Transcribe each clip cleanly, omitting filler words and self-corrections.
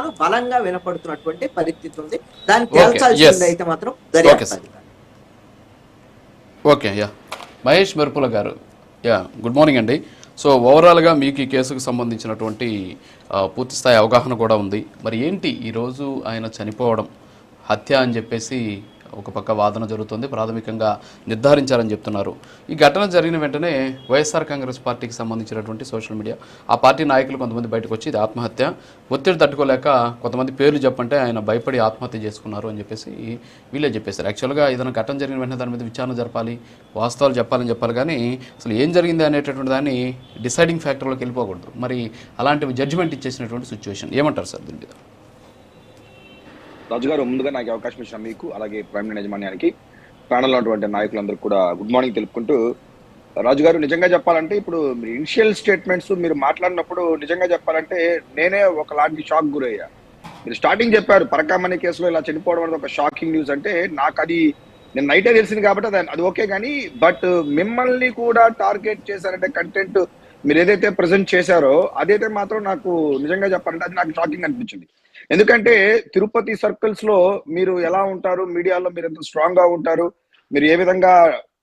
ఆరోపణలు బలంగా వినపడుతున్నటువంటి పరిస్థితి ఉంది. దాన్ని ఓకే. ఎస్. తేల్చాల్సింది అయితే మాత్రం ఓకే దర్యాప్తు సార్. అధికారులు. ఓకే. యా మహేష్ మెరుపుల గారు, యా గుడ్ మార్నింగ్ అండి. సో ఓవరాల్గా మీకు ఈ కేసుకు సంబంధించినటువంటి పూర్తి స్థాయి అవగాహన కూడా ఉంది. మరి ఏంటి ఈరోజు ఆయన చనిపోవడం హత్య అని చెప్పేసి ఒక పక్క వాదన జరుగుతుంది, ప్రాథమికంగా నిర్ధారించారని చెప్తున్నారు. ఈ ఘటన జరిగిన వెంటనే వైఎస్ఆర్ కాంగ్రెస్ పార్టీకి సంబంధించినటువంటి సోషల్ మీడియా, ఆ పార్టీ నాయకులు కొంతమంది బయటకు వచ్చి ఇది ఆత్మహత్య, ఒత్తిడి తట్టుకోలేక కొంతమంది పేర్లు చెప్పంటే ఆయన భయపడి ఆత్మహత్య చేసుకున్నారు అని చెప్పేసి వీళ్ళే చెప్పేశారు. యాక్చువల్గా ఏదైనా ఘటన జరిగిన వెంటనే దాని మీద విచారణ జరపాలి, వాస్తవాలు చెప్పాలని చెప్పాలి, కానీ అసలు ఏం జరిగింది అనేటటువంటి దాన్ని డిసైడింగ్ ఫ్యాక్టర్లోకి వెళ్ళిపోకూడదు. మరి అలాంటి జడ్జిమెంట్ ఇచ్చేసినటువంటి సిచ్యువేషన్ ఏమంటారు సార్ దీని మీద? రాజు గారు, ముందుగా నాకు అవకాశం ఇచ్చిన మీకు, అలాగే ప్రైమ్ యాజమాన్యానికి, ప్యానల్లో ఉన్నటువంటి నాయకులందరూ కూడా గుడ్ మార్నింగ్ తెలుపుకుంటూ, రాజు గారు నిజంగా చెప్పాలంటే ఇప్పుడు ఇనిషియల్ స్టేట్మెంట్స్ మీరు మాట్లాడినప్పుడు నిజంగా చెప్పాలంటే నేనే ఒకలాంటి షాక్ గురయ్యా. మీరు స్టార్టింగ్ చెప్పారు పరకామణి కేసులో ఇలా చనిపోవడం అనేది ఒక షాకింగ్ న్యూస్ అంటే, నాకు అది నేను నైటే తెలిసింది కాబట్టి అది ఓకే, కానీ బట్ మిమ్మల్ని కూడా టార్గెట్ చేశారంటే కంటెంట్ మీరు ఏదైతే ప్రజెంట్ చేశారో అదైతే మాత్రం నాకు నిజంగా చెప్పాలంటే అది నాకు షాకింగ్ అనిపించింది. ఎందుకంటే తిరుపతి సర్కిల్స్ లో మీరు ఎలా ఉంటారు, మీడియాలో మీరు ఎంత స్ట్రాంగ్ గా ఉంటారు, మీరు ఏ విధంగా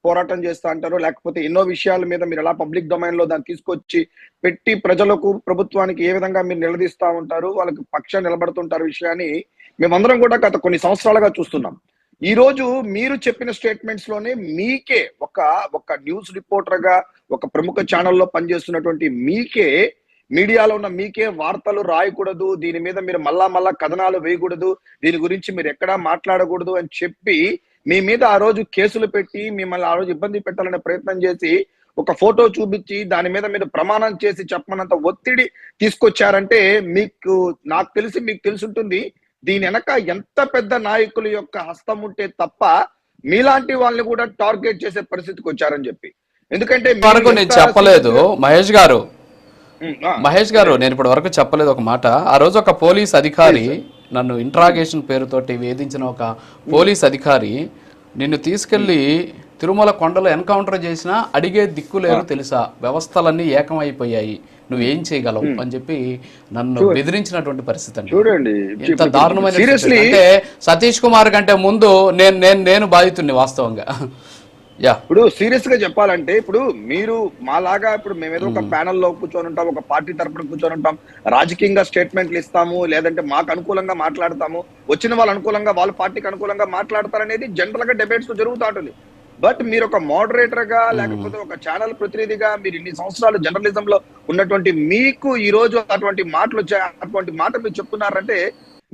పోరాటం చేస్తా అంటారు, లేకపోతే ఎన్నో విషయాల మీద మీరు ఎలా పబ్లిక్ డొమైన్ లో దాన్ని తీసుకొచ్చి పెట్టి ప్రజలకు ప్రభుత్వానికి ఏ విధంగా మీరు నిలదీస్తా ఉంటారు, వాళ్ళకి పక్షాన్ని నిలబడుతుంటారు విషయాన్ని మేమందరం కూడా గత కొన్ని సంవత్సరాలుగా చూస్తున్నాం. ఈ రోజు మీరు చెప్పిన స్టేట్మెంట్స్ లోనే మీకే ఒక న్యూస్ రిపోర్టర్ గా ఒక ప్రముఖ ఛానల్లో పనిచేస్తున్నటువంటి మీకే, మీడియాలో ఉన్న మీకే వార్తలు రాయకూడదు, దీని మీద మీరు మళ్ళా కథనాలు వేయకూడదు, దీని గురించి మీరు ఎక్కడా మాట్లాడకూడదు అని చెప్పి మీ మీద ఆ రోజు కేసులు పెట్టి మిమ్మల్ని ఆ రోజు ఇబ్బంది పెట్టాలనే ప్రయత్నం చేసి ఒక ఫోటో చూపించి దాని మీద మీరు ప్రమాణం చేసి చెప్పమన్నంత ఒత్తిడి తీసుకొచ్చారంటే నాకు తెలుసుంటుంది దీని వెనక ఎంత పెద్ద నాయకుల యొక్క హస్తం ఉంటే తప్ప మీలాంటి వాళ్ళని కూడా టార్గెట్ చేసే పరిస్థితికి వచ్చారని చెప్పి. ఎందుకంటే నేను చెప్పలేదు మహేష్ గారు, నేను ఇప్పటి వరకు చెప్పలేదు ఒక మాట. ఆ రోజు ఒక పోలీస్ అధికారి నన్ను ఇంట్రాగేషన్ పేరుతోటి వేధించిన ఒక పోలీస్ అధికారి నిన్ను తీసుకెళ్లి తిరుమల కొండలో ఎన్కౌంటర్ చేసినా అడిగే దిక్కు లేరు తెలుసా, వ్యవస్థలన్నీ ఏకమైపోయాయి, నువ్వేం చేయగలవు అని చెప్పి నన్ను బెదిరించినటువంటి పరిస్థితి అండి. చూడండి ఎంత దారుణమైన. అంటే సతీష్ కుమార్ కంటే ముందు నేను బాధితుడిని వాస్తవంగా. ఇప్పుడు సీరియస్ గా చెప్పాలంటే ఇప్పుడు మీరు మాలాగా ఇప్పుడు మేమేదో ఒక ప్యానెల్లో కూర్చొని ఉంటాం, ఒక పార్టీ తరపున కూర్చొని ఉంటాం, రాజకీయంగా స్టేట్మెంట్లు ఇస్తాము, లేదంటే మాకు అనుకూలంగా మాట్లాడతాము, వచ్చిన వాళ్ళ అనుకూలంగా వాళ్ళ పార్టీకి అనుకూలంగా మాట్లాడతారనేది జనరల్ గా డిబేట్స్ జరుగుతూ ఉంటుంది. బట్ మీరు ఒక మోడరేటర్ గా లేకపోతే ఒక ఛానల్ ప్రతినిధిగా మీరు ఇన్ని సంవత్సరాలు జర్నలిజం లో ఉన్నటువంటి మీకు ఈ రోజు అటువంటి మాటలు వచ్చాయి, అటువంటి మాట మీరు చెప్తున్నారంటే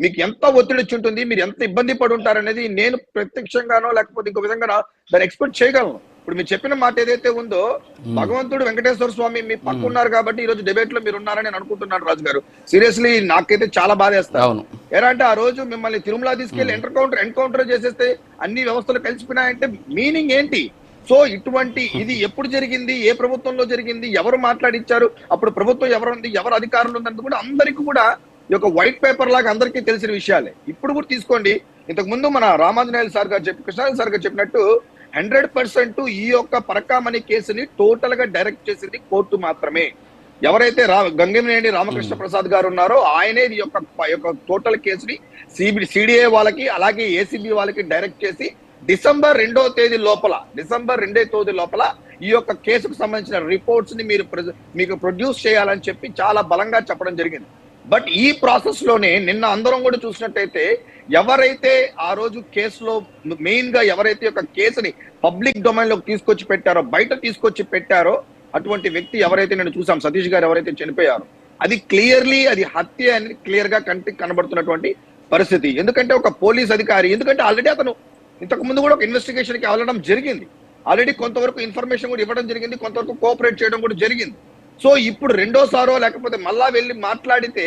మీకు ఎంత ఒత్తిడి వచ్చి ఉంటుంది, మీరు ఎంత ఇబ్బంది పడి ఉంటారనేది నేను ప్రత్యక్షంగానో లేకపోతే ఇంకో విధంగా దాన్ని ఎక్స్పెక్ట్ చేయగలను. ఇప్పుడు మీరు చెప్పిన మాట ఏదైతే ఉందో, భగవంతుడు వెంకటేశ్వర స్వామి మీ పక్క ఉన్నారు కాబట్టి ఈ రోజు డిబేట్ లో మీరు ఉన్నారని నేను అనుకుంటున్నాను. రాజు గారు, సీరియస్లీ నాకైతే చాలా బాధేస్తాను. ఏంటంటే ఆ రోజు మిమ్మల్ని తిరుమల తీసుకెళ్లి ఎన్కౌంటర్ చేసేస్తే అన్ని వ్యవస్థలు కలిసిపోయినాయంటే మీనింగ్ ఏంటి? సో ఇటువంటి ఇది ఎప్పుడు జరిగింది, ఏ ప్రభుత్వంలో జరిగింది, ఎవరు మాట్లాడిచ్చారు, అప్పుడు ప్రభుత్వం ఎవరుంది, ఎవరు అధికారులు ఉందని కూడా అందరికీ కూడా ఈ యొక్క వైట్ పేపర్ లాగా అందరికీ తెలిసిన విషయాలే. ఇప్పుడు కూడా తీసుకోండి, ఇంతకు ముందు మన రామాంజనేయులు సార్ గారు కృష్ణారాయణ సార్ గారు చెప్పినట్టు 100% ఈ యొక్క పరకామణి కేసుని టోటల్ గా డైరెక్ట్ చేసింది కోర్టు మాత్రమే. ఎవరైతే గంగినేని రామకృష్ణ ప్రసాద్ గారు ఉన్నారో ఆయనే ఈ యొక్క టోటల్ కేసుని సిడిఏ వాళ్ళకి అలాగే ఏసీబీ వాళ్ళకి డైరెక్ట్ చేసి డిసెంబర్ 2వ తేదీ లోపల ఈ యొక్క కేసుకు సంబంధించిన రిపోర్ట్స్ ని మీకు ప్రొడ్యూస్ చేయాలని చెప్పి చాలా బలంగా చెప్పడం జరిగింది. బట్ ఈ ప్రాసెస్ లోనే నిన్న అందరం కూడా చూసినట్టయితే ఎవరైతే ఆ రోజు కేసులో మెయిన్ గా ఎవరైతే ఒక కేసుని పబ్లిక్ డొమైన్ లోకి తీసుకొచ్చి పెట్టారో, బయట తీసుకొచ్చి పెట్టారో అటువంటి వ్యక్తి ఎవరైతే నేను చూసాం, సతీష్ గారు ఎవరైతే చనిపోయారో, అది క్లియర్లీ అది హత్య అని క్లియర్ గా కంటికి కనబడుతున్నటువంటి పరిస్థితి. ఎందుకంటే ఒక పోలీస్ అధికారి, ఎందుకంటే ఆల్రెడీ అతను ఇంతకు ముందు కూడా ఒక ఇన్వెస్టిగేషన్ కి వెళ్ళడం జరిగింది, ఆల్రెడీ కొంతవరకు ఇన్ఫర్మేషన్ కూడా ఇవ్వడం జరిగింది, కొంతవరకు కోఆపరేట్ చేయడం కూడా జరిగింది. సో ఇప్పుడు రెండోసారో లేకపోతే మళ్ళా వెళ్ళి మాట్లాడితే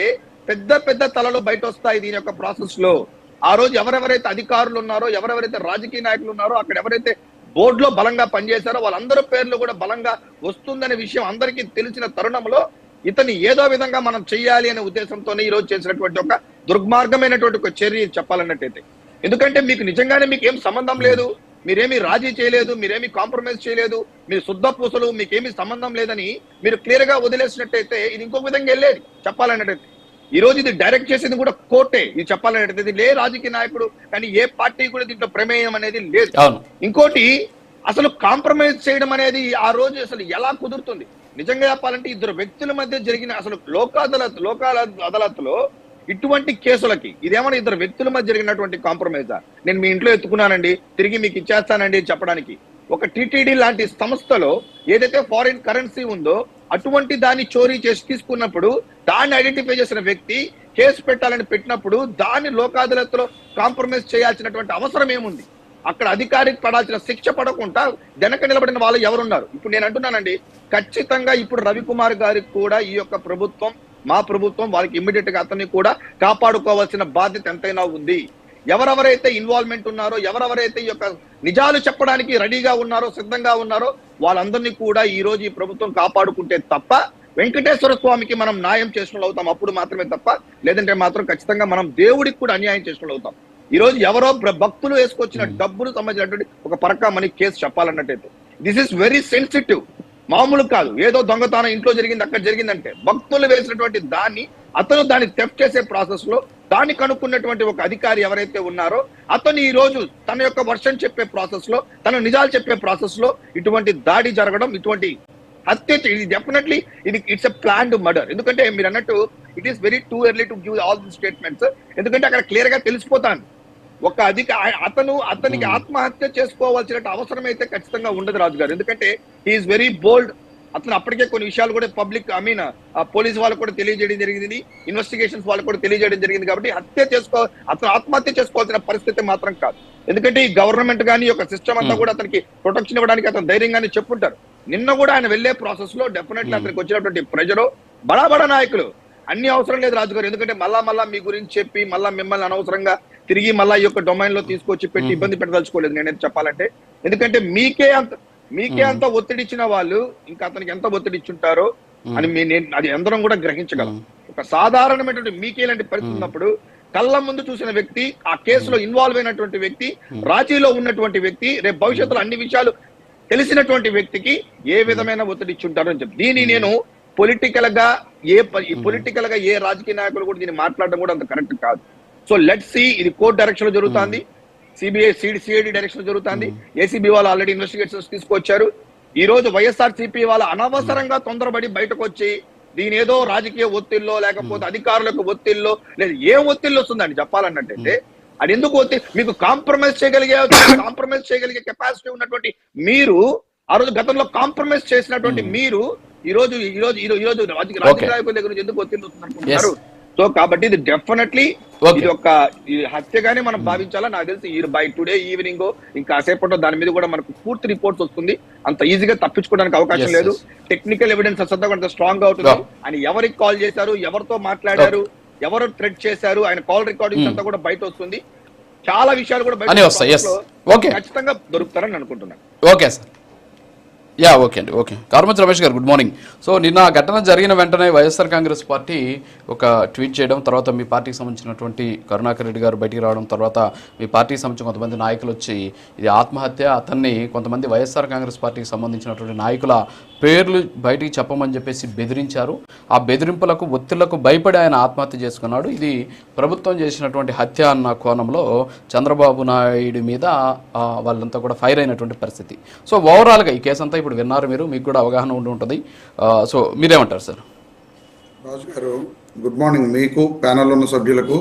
పెద్ద తలలు బయట వస్తాయి దీని యొక్క ప్రాసెస్ లో. ఆ రోజు ఎవరెవరైతే అధికారులు ఉన్నారో, ఎవరెవరైతే రాజకీయ నాయకులు ఉన్నారో, అక్కడ ఎవరైతే బోర్డులో బలంగా పనిచేశారో వాళ్ళందరూ పేర్లు కూడా బలంగా వస్తుందనే విషయం అందరికీ తెలిసిన తరుణంలో ఇతన్ని ఏదో విధంగా మనం చెయ్యాలి అనే ఉద్దేశంతోనే ఈ రోజు చేసినటువంటి ఒక దుర్మార్గమైనటువంటి ఒక చర్య చెప్పాలన్నట్టయితే. ఎందుకంటే మీకు నిజంగానే మీకు ఏం సంబంధం లేదు, మీరేమి రాజీ చేయలేదు, మీరేమి కాంప్రమైజ్ చేయలేదు, మీరు శుద్ధ పూసలు, మీకేమీ సంబంధం లేదని మీరు క్లియర్ గా వదిలేసినట్టయితే ఇది ఇంకొక విధంగా వెళ్ళేది చెప్పాలన్నట్టయితే. ఈ రోజు ఇది డైరెక్ట్ చేసేది కూడా కోర్టే. ఇది చెప్పాలంటే ఇది లే రాజకీయ నాయకుడు కానీ ఏ పార్టీ కూడా దీంట్లో ప్రమేయం అనేది లేదు. ఇంకోటి అసలు కాంప్రమైజ్ చేయడం అనేది ఆ రోజు అసలు ఎలా కుదురుతుంది? నిజంగా చెప్పాలంటే ఇద్దరు వ్యక్తుల మధ్య జరిగిన అసలు లోక్ అదాలత్లో ఇటువంటి కేసులకి ఇదేమన్నా ఇద్దరు వ్యక్తుల మధ్య జరిగినటువంటి కాంప్రమైజా? నేను మీ ఇంట్లో ఎత్తుకున్నానండి, తిరిగి మీకు ఇచ్చేస్తానండి చెప్పడానికి. ఒక టిటిడి లాంటి సంస్థలో ఏదైతే ఫారిన్ కరెన్సీ ఉందో అటువంటి దాన్ని చోరీ చేసి తీసుకున్నప్పుడు దాన్ని ఐడెంటిఫై చేసిన వ్యక్తి కేసు పెట్టాలని పెట్టినప్పుడు దాన్ని లోక్ అదాలత్లో కాంప్రమైజ్ చేయాల్సినటువంటి అవసరం ఏముంది? అక్కడ అధికారికి పడాల్సిన శిక్ష పడకుండా వెనక నిలబడిన వాళ్ళు ఎవరున్నారు? ఇప్పుడు నేను అంటున్నానండి, ఖచ్చితంగా ఇప్పుడు రవికుమార్ గారికి కూడా ఈ యొక్క ప్రభుత్వం, మా ప్రభుత్వం వాళ్ళకి ఇమ్మీడియట్ గా అతన్ని కూడా కాపాడుకోవాల్సిన బాధ్యత ఎంతైనా ఉంది. ఎవరెవరైతే ఇన్వాల్వ్మెంట్ ఉన్నారో, ఎవరెవరైతే ఈ యొక్క నిజాలు చెప్పడానికి రెడీగా ఉన్నారో, సిద్ధంగా ఉన్నారో వాళ్ళందరినీ కూడా ఈ రోజు ఈ ప్రభుత్వం కాపాడుకుంటే తప్ప వెంకటేశ్వర స్వామికి మనం న్యాయం చేసిన అవుతాం, అప్పుడు మాత్రమే తప్ప. లేదంటే మాత్రం ఖచ్చితంగా మనం దేవుడికి కూడా అన్యాయం చేసిన అవుతాం. ఈ రోజు ఎవరో భక్తులు వేసుకొచ్చిన డబ్బులు సంబంధించినటువంటి ఒక పరకా మనీ కేసు చెప్పాలన్నట్టయితే దిస్ ఇస్ వెరీ సెన్సిటివ్. మామూలు కాదు, ఏదో దొంగతనం ఇంట్లో జరిగింది అక్కడ జరిగిందంటే భక్తులు వేసినటువంటి దాన్ని దాన్ని థెఫ్ట్ చేసే ప్రాసెస్ లో దాన్ని కనుక్కున్నటువంటి ఒక అధికారి ఎవరైతే ఉన్నారో అతను ఈ రోజు తన యొక్క వర్షన్ చెప్పే ప్రాసెస్ లో, తన నిజాలు చెప్పే ప్రాసెస్ లో ఇటువంటి దాడి జరగడం, ఇటువంటి హత్య, ఇది definitely it's a planned murder. ఎందుకంటే మీరు అన్నట్టు it is very too early to give all the statements. ఎందుకంటే అక్కడ క్లియర్ గా తెలిసిపోతాను ఒక అతనికి ఆత్మహత్య చేసుకోవాల్సిన అవసరం అయితే ఖచ్చితంగా ఉండదు రాజు గారు. ఎందుకంటే హీఈస్ వెరీ బోల్డ్. అతను అప్పటికే కొన్ని విషయాలు కూడా పబ్లిక్ పోలీస్ వాళ్ళకు కూడా తెలియజేయడం జరిగింది, ఇన్వెస్టిగేషన్స్ వాళ్ళకు కూడా తెలియజేయడం జరిగింది. కాబట్టి అతను ఆత్మహత్య చేసుకోవాల్సిన పరిస్థితి మాత్రం కాదు. ఎందుకంటే ఈ గవర్నమెంట్ కానీ ఒక సిస్టమ్ అంతా కూడా అతనికి ప్రొటెక్షన్ ఇవ్వడానికి అతను ధైర్యంగానే చెప్పుంటారు. నిన్న కూడా ఆయన వెళ్లే ప్రాసెస్ లో డెఫినెట్లీ అతనికి వచ్చినటువంటి ప్రజలు బడా నాయకులు అన్ని అవసరం లేదు రాజు గారు. ఎందుకంటే మళ్ళా మీ గురించి చెప్పి మళ్ళా మిమ్మల్ని అనవసరంగా తిరిగి మళ్ళా ఈ యొక్క డొమైన్ లో తీసుకొచ్చి పెట్టి ఇబ్బంది పెట్టదలుచుకోలేదు నేనైతే చెప్పాలంటే. ఎందుకంటే మీకే అంత ఒత్తిడి ఇచ్చిన వాళ్ళు ఇంకా అతనికి ఎంత ఒత్తిడి ఇచ్చుంటారో అని అది అందరం కూడా గ్రహించగలం. ఒక సాధారణమైనటువంటి మీకే లాంటి పరిస్థితి ఉన్నప్పుడు కళ్ళ ముందు చూసిన వ్యక్తి, ఆ కేసులో ఇన్వాల్వ్ అయినటువంటి వ్యక్తి, రాజీలో ఉన్నటువంటి వ్యక్తి, రేపు భవిష్యత్తులో అన్ని విషయాలు తెలిసినటువంటి వ్యక్తికి ఏ విధమైన ఒత్తిడి ఇచ్చుంటారో అని చెప్పి దీన్ని నేను పొలిటికల్ గా ఏ రాజకీయ నాయకులు కూడా దీన్ని మాట్లాడడం కూడా అంత కరెక్ట్ కాదు. సో లెట్స్ సీ, ఇది కోర్టు డైరెక్షన్ లో జరుగుతుంది, సిఐడి డైరెక్షన్ లో జరుగుతుంది, ఏసీబీ వాళ్ళు ఆల్రెడీ ఇన్వెస్టిగేషన్స్ తీసుకొచ్చారు. ఈ రోజు వైఎస్ఆర్సీపీ వాళ్ళ అనవసరంగా తొందరపడి బయటకు వచ్చి దీని ఏదో రాజకీయ ఒత్తిళ్ళో లేకపోతే అధికారులకు ఒత్తిళ్ళో లేదా ఏ ఒత్తిళ్ళు వస్తుందండి చెప్పాలన్నట్టయితే అది ఎందుకు మీకు కాంప్రమైజ్ చేయగలిగే కెపాసిటీ ఉన్నటువంటి మీరు, ఆ రోజు గతంలో కాంప్రమైజ్ చేసినటువంటి మీరు ఈ రోజు రాజకీయ నాయకుల దగ్గర నుంచి ఎందుకు ఒత్తిడి వస్తుందనుకుంటున్నారు? సో కాబట్టి ఇది డెఫినెట్లీ ఇది ఒక హత్యగానే మనం భావించాలా. నాకు తెలిసి బై టుడే ఈవినింగ్ ఇంకా సేపట్లో దాని మీద కూడా మనకు పూర్తి రిపోర్ట్స్ వస్తుంది. అంత ఈజీగా తప్పించుకోవడానికి అవకాశం లేదు. టెక్నికల్ ఎవిడెన్స్ అంతా కొంత స్ట్రాంగ్ గా అవుతుంది. ఆయన ఎవరికి కాల్ చేశారు, ఎవరితో మాట్లాడారు, ఎవరు థ్రెట్ చేశారు, ఆయన కాల్ రికార్డింగ్స్ అంతా కూడా బయట వస్తుంది. చాలా విషయాలు కూడా బయట ఖచ్చితంగా దొరుకుతారని అనుకుంటున్నాను. ఓకే సార్, ఓకే అండి. ఓకే, కార్మచ్ రమేష్ గారు గుడ్ మార్నింగ్. సో నిన్న ఘటన జరిగిన వెంటనే వైఎస్ఆర్ కాంగ్రెస్ పార్టీ ఒక ట్వీట్ చేయడం, తర్వాత మీ పార్టీకి సంబంధించినటువంటి కరుణాకర్ రెడ్డి గారు బయటికి రావడం, తర్వాత మీ పార్టీకి సంబంధించిన కొంతమంది నాయకులు వచ్చి ఇది ఆత్మహత్య, అతన్ని కొంతమంది వైఎస్ఆర్ కాంగ్రెస్ పార్టీకి సంబంధించినటువంటి నాయకుల పేర్లు బయటికి చెప్పమని చెప్పేసి బెదిరించారు. ఆ బెదిరింపులకు ఒత్తిళ్లకు భయపడి ఆయన ఆత్మహత్య చేసుకున్నాడు. ఇది ప్రభుత్వం చేసినటువంటి హత్య అన్న కోణంలో చంద్రబాబు నాయుడు మీద వాళ్ళంతా కూడా ఫైర్ అయినటువంటి పరిస్థితి. సో ఓవరాల్గా ఈ కేసు అంతా ఇప్పుడు విన్నారు మీరు, మీకు కూడా అవగాహన ఉండి ఉంటుంది. సో మీరేమంటారు సార్? రాజు గారు గుడ్ మార్నింగ్ మీకు, ప్యానెల్ ఉన్న సభ్యులకు.